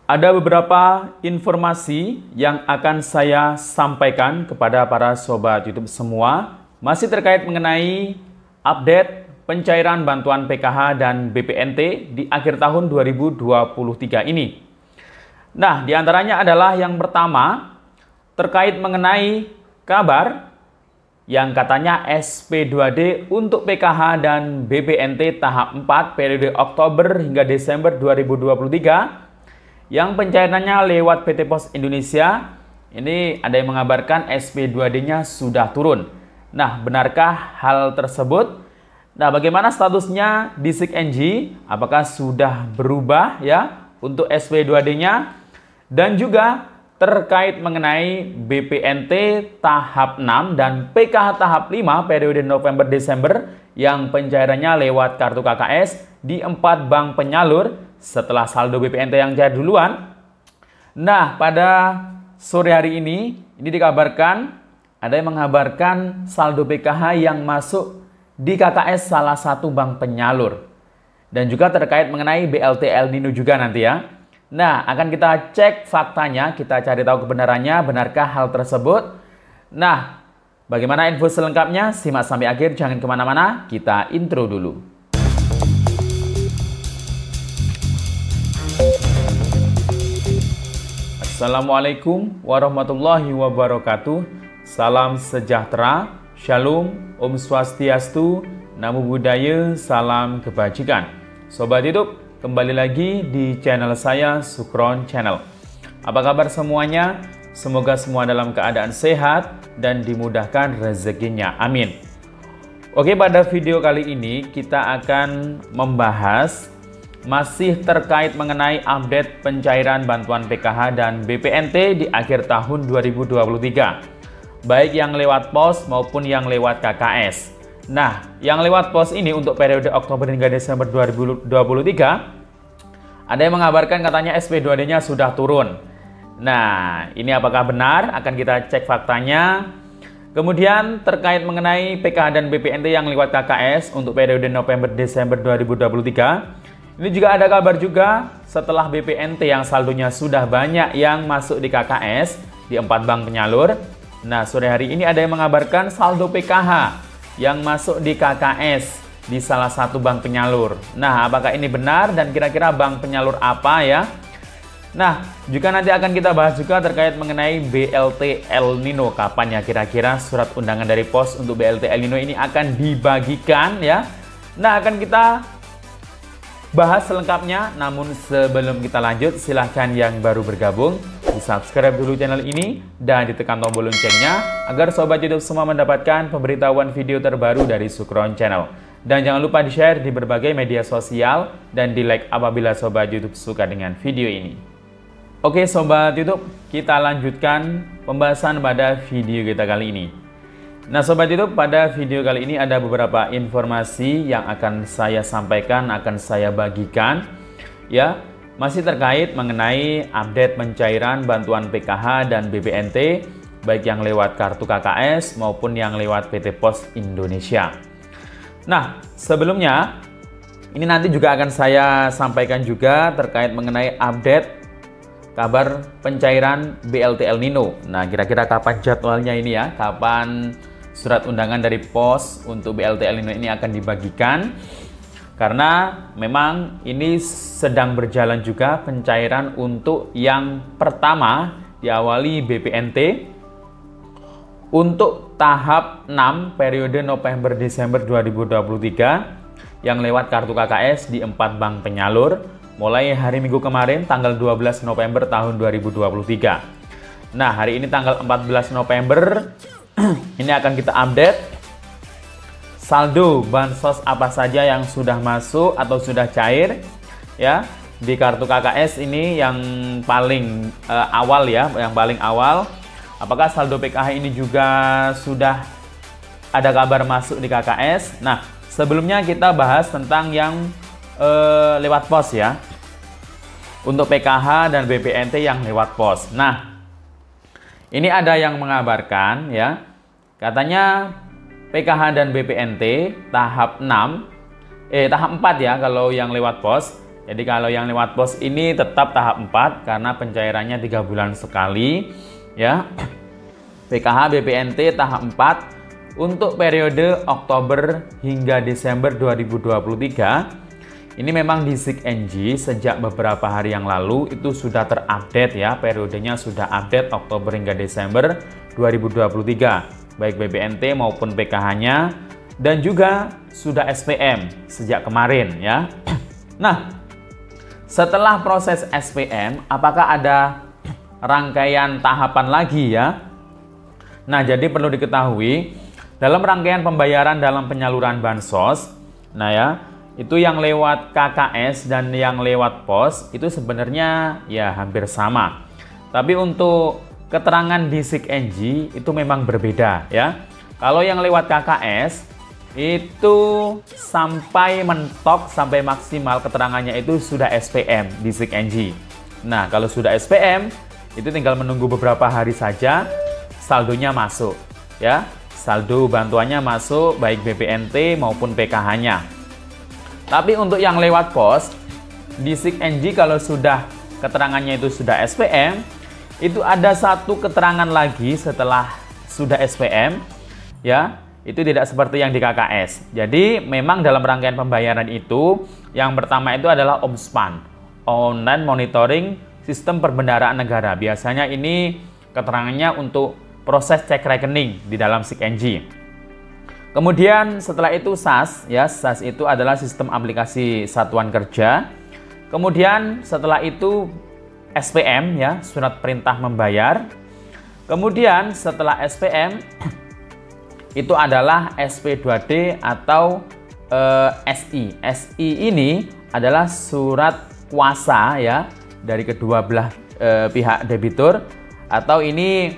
Ada beberapa informasi yang akan saya sampaikan kepada para sobat YouTube semua, masih terkait mengenai update pencairan bantuan PKH dan BPNT di akhir tahun 2023 ini. Nah, diantaranya adalah yang pertama, terkait mengenai kabar yang katanya SP2D untuk PKH dan BPNT tahap 4 periode Oktober hingga Desember 2023 yang pencairannya lewat PT Pos Indonesia. Ini ada yang mengabarkan SP2D-nya sudah turun. Nah, benarkah hal tersebut? Nah, bagaimana statusnya di SIG-NG? Apakah sudah berubah ya untuk SP2D-nya? Dan juga terkait mengenai BPNT tahap 6 dan PKH tahap 5 periode November-Desember yang pencairannya lewat kartu KKS di 4 bank penyalur setelah saldo BPNT yang cair duluan. Nah, pada sore hari ini dikabarkan ada yang mengabarkan saldo PKH yang masuk di KKS salah satu bank penyalur. Dan juga terkait mengenai BLT El Nino juga nanti ya. Nah, akan kita cek faktanya, kita cari tahu kebenarannya, benarkah hal tersebut. Nah, bagaimana info selengkapnya? Simak sampai akhir, jangan kemana-mana, kita intro dulu. Assalamualaikum warahmatullahi wabarakatuh. Salam sejahtera, shalom, om swastiastu, namo buddhaya, salam kebajikan. Sobat YouTube, kembali lagi di channel saya, Sukron Channel. Apa kabar semuanya? Semoga semua dalam keadaan sehat dan dimudahkan rezekinya. Amin. Oke, pada video kali ini kita akan membahas masih terkait mengenai update pencairan bantuan PKH dan BPNT di akhir tahun 2023. Baik yang lewat pos maupun yang lewat KKS. Nah, yang lewat pos ini untuk periode Oktober hingga Desember 2023, ada yang mengabarkan katanya SP2D-nya sudah turun. Nah, ini apakah benar? Akan kita cek faktanya. Kemudian terkait mengenai PKH dan BPNT yang lewat KKS untuk periode November-Desember 2023, ini juga ada kabar juga setelah BPNT yang saldonya sudah banyak yang masuk di KKS di 4 bank penyalur. Nah, sore hari ini ada yang mengabarkan saldo PKH yang masuk di KKS di salah satu bank penyalur. Nah, apakah ini benar dan kira-kira bank penyalur apa ya? Nah, juga nanti akan kita bahas juga terkait mengenai BLT El Nino. Kapan ya kira-kira surat undangan dari pos untuk BLT El Nino ini akan dibagikan ya? Nah, akan kita bahas selengkapnya, namun sebelum kita lanjut, silahkan yang baru bergabung di subscribe dulu channel ini dan ditekan tombol loncengnya agar sobat YouTube semua mendapatkan pemberitahuan video terbaru dari Sukron Channel. Dan jangan lupa di-share di berbagai media sosial dan di-like apabila sobat YouTube suka dengan video ini. Oke sobat YouTube, kita lanjutkan pembahasan pada video kita kali ini. Nah sobat YouTube, pada video kali ini ada beberapa informasi yang akan saya sampaikan, akan saya bagikan ya, masih terkait mengenai update pencairan bantuan PKH dan BPNT baik yang lewat kartu KKS maupun yang lewat PT Pos Indonesia. Nah, sebelumnya ini nanti juga akan saya sampaikan juga terkait mengenai update kabar pencairan BLT El Nino. Nah, kira-kira kapan jadwalnya ini ya? Kapan surat undangan dari pos untuk BLT El Nino ini akan dibagikan? Karena memang ini sedang berjalan juga pencairan untuk yang pertama diawali BPNT untuk tahap 6 periode November-Desember 2023 yang lewat kartu KKS di 4 bank penyalur mulai hari Minggu kemarin tanggal 12 November tahun 2023. Nah, hari ini tanggal 14 November ini akan kita update saldo bansos apa saja yang sudah masuk atau sudah cair ya di kartu KKS ini yang paling awal ya, yang paling awal. Apakah saldo PKH ini juga sudah ada kabar masuk di KKS? Nah, sebelumnya kita bahas tentang yang lewat pos ya. Untuk PKH dan BPNT yang lewat pos. Nah, ini ada yang mengabarkan ya, katanya PKH dan BPNT tahap 6, tahap 4 ya kalau yang lewat pos, Jadi kalau yang lewat pos ini tetap tahap 4 karena pencairannya 3 bulan sekali ya. PKH BPNT tahap 4 untuk periode Oktober hingga Desember 2023. Ini memang di SIKNJ sejak beberapa hari yang lalu itu sudah terupdate ya, periodenya sudah update Oktober hingga Desember 2023, baik BPNT maupun PKH-nya, dan juga sudah SPM sejak kemarin ya. Nah, setelah proses SPM, apakah ada rangkaian tahapan lagi ya? Nah, jadi perlu diketahui dalam rangkaian pembayaran dalam penyaluran bansos, nah ya, itu yang lewat KKS dan yang lewat pos itu sebenarnya ya hampir sama. Tapi untuk keterangan di SIKNJ itu memang berbeda ya. Kalau yang lewat KKS itu sampai mentok, sampai maksimal keterangannya itu sudah SPM di SIKNJ. Nah, kalau sudah SPM itu tinggal menunggu beberapa hari saja saldonya masuk ya. Saldo bantuannya masuk baik BPNT maupun PKH-nya. Tapi untuk yang lewat pos di SIKNJ kalau sudah keterangannya itu sudah SPM, itu ada satu keterangan lagi setelah sudah SPM ya. Itu tidak seperti yang di KKS. Jadi memang dalam rangkaian pembayaran itu yang pertama itu adalah OMSPAN, Online Monitoring Sistem Perbendaharaan Negara. Biasanya ini keterangannya untuk proses cek rekening di dalam SIKNJ. Kemudian setelah itu SAS ya, SAS itu adalah sistem aplikasi satuan kerja. Kemudian setelah itu SPM ya, surat perintah membayar. Kemudian setelah SPM itu adalah SP2D atau SI. SI ini adalah surat kuasa ya dari kedua belah pihak debitur, atau ini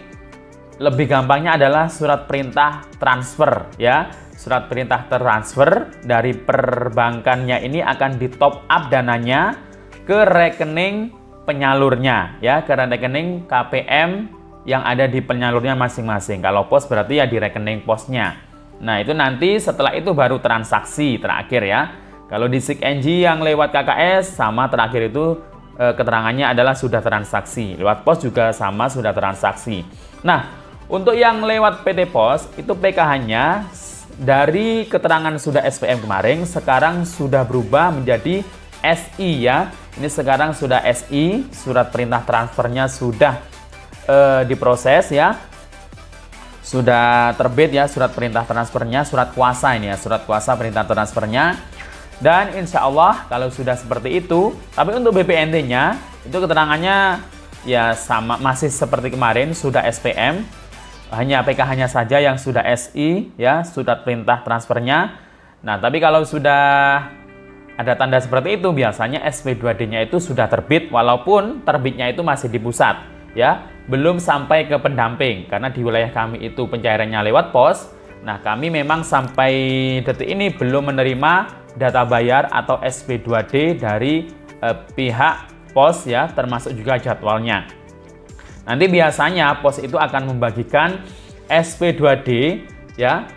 lebih gampangnya adalah surat perintah transfer ya. Surat perintah transfer dari perbankannya ini akan di top up dananya ke rekening penyalurnya ya, ke rekening KPM yang ada di penyalurnya masing-masing. Kalau pos berarti ya di rekening posnya. Nah, itu nanti setelah itu baru transaksi terakhir ya. Kalau di SIKNJ yang lewat KKS sama, terakhir itu keterangannya adalah sudah transaksi. Lewat pos juga sama, sudah transaksi. Nah, untuk yang lewat PT Pos itu PKH-nya dari keterangan sudah SPM kemarin sekarang sudah berubah menjadi SI ya. Ini sekarang sudah SI, surat perintah transfernya sudah diproses ya. Sudah terbit ya surat perintah transfernya, surat kuasa ini ya, surat kuasa perintah transfernya. Dan insya Allah kalau sudah seperti itu, tapi untuk BPNT-nya itu keterangannya ya sama, masih seperti kemarin, sudah SPM. Hanya PKH-nya saja yang sudah SI ya, surat perintah transfernya. Nah, tapi kalau sudah ada tanda seperti itu biasanya SP2D-nya itu sudah terbit, walaupun terbitnya itu masih di pusat ya, belum sampai ke pendamping karena di wilayah kami itu pencairannya lewat pos. Nah, kami memang sampai detik ini belum menerima data bayar atau SP2D dari pihak pos ya, termasuk juga jadwalnya. Nanti biasanya pos itu akan membagikan SP2D ya,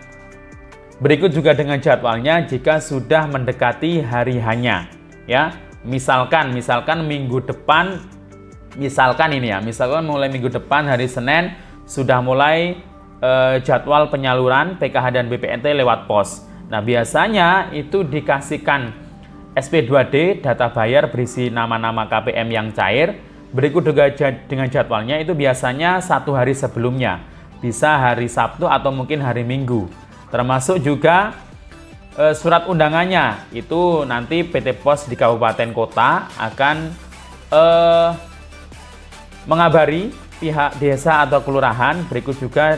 berikut juga dengan jadwalnya jika sudah mendekati hari hanya ya. Misalkan minggu depan, misalkan mulai minggu depan hari Senin sudah mulai jadwal penyaluran PKH dan BPNT lewat pos. Nah, biasanya itu dikasihkan SP2D data bayar berisi nama-nama KPM yang cair. Berikut juga dengan jadwalnya itu biasanya 1 hari sebelumnya, bisa hari Sabtu atau mungkin hari Minggu. Termasuk juga surat undangannya itu nanti PT Pos di kabupaten kota akan mengabari pihak desa atau kelurahan. Berikut juga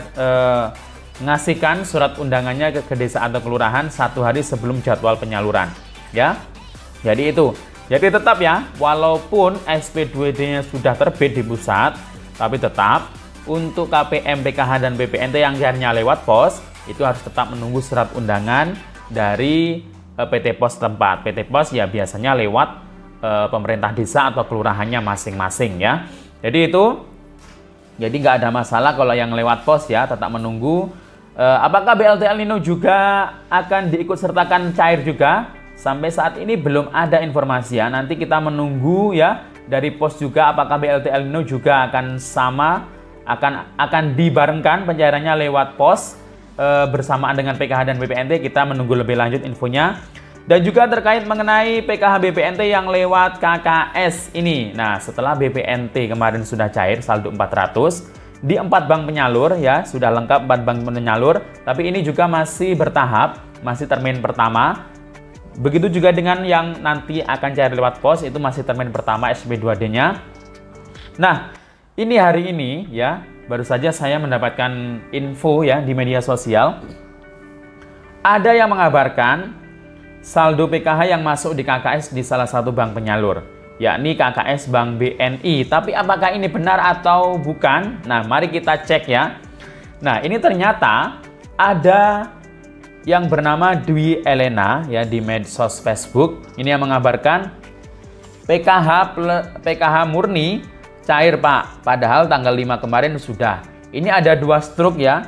ngasihkan surat undangannya ke desa atau kelurahan 1 hari sebelum jadwal penyaluran ya. Jadi itu. Jadi tetap ya, walaupun SP2D-nya sudah terbit di pusat, tapi tetap untuk KPM, PKH, dan BPNT yang akhirnya lewat pos, itu harus tetap menunggu surat undangan dari PT Pos tempat. PT Pos ya biasanya lewat pemerintah desa atau kelurahannya masing-masing ya. Jadi itu, jadi nggak ada masalah kalau yang lewat pos ya, tetap menunggu. Apakah BLT El Nino juga akan diikut sertakan cair juga? sampai saat ini belum ada informasi ya. Nanti kita menunggu ya dari pos juga apakah BLT El Nino juga akan sama, akan dibarengkan pencairannya lewat pos bersamaan dengan PKH dan BPNT. Kita menunggu lebih lanjut infonya. Dan juga terkait mengenai PKH BPNT yang lewat KKS ini. Nah, setelah BPNT kemarin sudah cair saldo 400 di 4 bank penyalur ya, sudah lengkap 4 bank penyalur, tapi ini juga masih bertahap, masih termin pertama. Begitu juga dengan yang nanti akan cair lewat pos, itu masih termin pertama SP2D-nya. Nah, ini hari ini ya, baru saja saya mendapatkan info ya di media sosial. Ada yang mengabarkan saldo PKH yang masuk di KKS di salah satu bank penyalur, yakni KKS Bank BNI. Tapi apakah ini benar atau bukan? Nah, mari kita cek ya. Nah, ini ternyata ada yang bernama Dwi Elena ya di medsos Facebook. Ini yang mengabarkan PKH murni cair Pak, padahal tanggal 5 kemarin sudah. Ini ada 2 struk ya.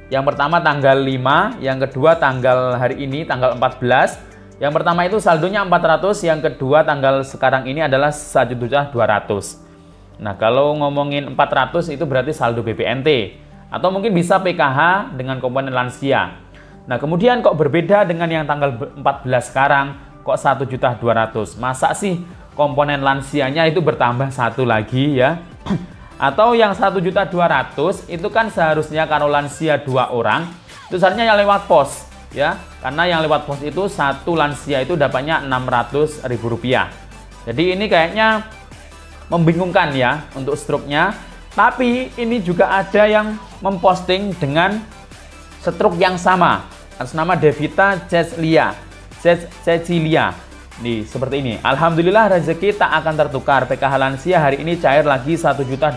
Yang pertama tanggal 5, yang kedua tanggal hari ini tanggal 14. Yang pertama itu saldonya 400, yang kedua tanggal sekarang ini adalah 1.200.000. Nah, kalau ngomongin 400 itu berarti saldo BPNT. Atau mungkin bisa PKH dengan komponen lansia. Nah, kemudian kok berbeda dengan yang tanggal 14 sekarang, kok 1.200.000? Masa sih komponen lansianya itu bertambah satu lagi ya? Atau yang 1.200.000 itu kan seharusnya kalau lansia 2 orang, itu seharusnya yang lewat pos. Ya, karena yang lewat pos itu satu lansia itu dapatnya Rp600.000. Jadi ini kayaknya membingungkan ya untuk struknya. Tapi ini juga ada yang memposting dengan struk yang sama atas nama Devita Cecilia. Nih, seperti ini. Alhamdulillah rezeki tak akan tertukar. PKH lansia hari ini cair lagi 1.200.000.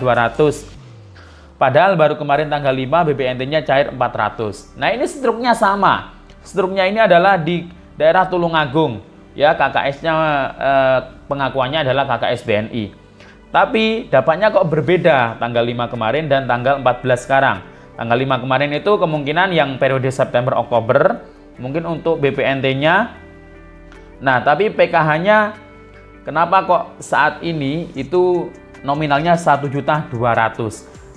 Padahal baru kemarin tanggal 5 BPNT-nya cair 400. Nah, ini struknya sama. Struknya ini adalah di daerah Tulungagung, ya KKS-nya pengakuannya adalah KKS BNI. Tapi dapatnya kok berbeda tanggal 5 kemarin dan tanggal 14 sekarang. Tanggal 5 kemarin itu kemungkinan yang periode September Oktober, mungkin untuk BPNT-nya. Nah, tapi PKH-nya kenapa kok saat ini itu nominalnya 1.200.000?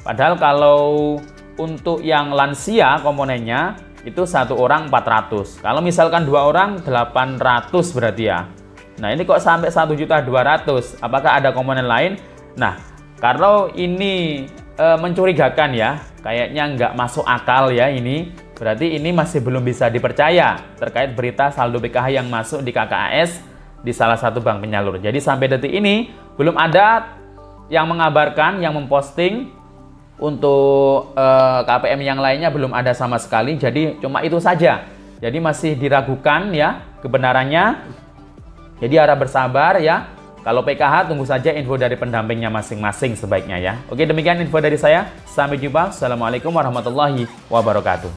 Padahal kalau untuk yang lansia komponennya itu 1 orang 400. Kalau misalkan 2 orang 800 berarti ya. Nah, ini kok sampai 1.200.000? Apakah ada komponen lain? Nah, kalau ini mencurigakan ya, kayaknya nggak masuk akal ya ini. Berarti ini masih belum bisa dipercaya terkait berita saldo PKH yang masuk di KKS di salah satu bank penyalur. Jadi sampai detik ini belum ada yang mengabarkan, yang memposting. Untuk KPM yang lainnya belum ada sama sekali, jadi cuma itu saja. Jadi masih diragukan ya kebenarannya. Jadi harap bersabar ya. Kalau PKH tunggu saja info dari pendampingnya masing-masing sebaiknya ya. Oke, demikian info dari saya. Sampai jumpa. Assalamualaikum warahmatullahi wabarakatuh.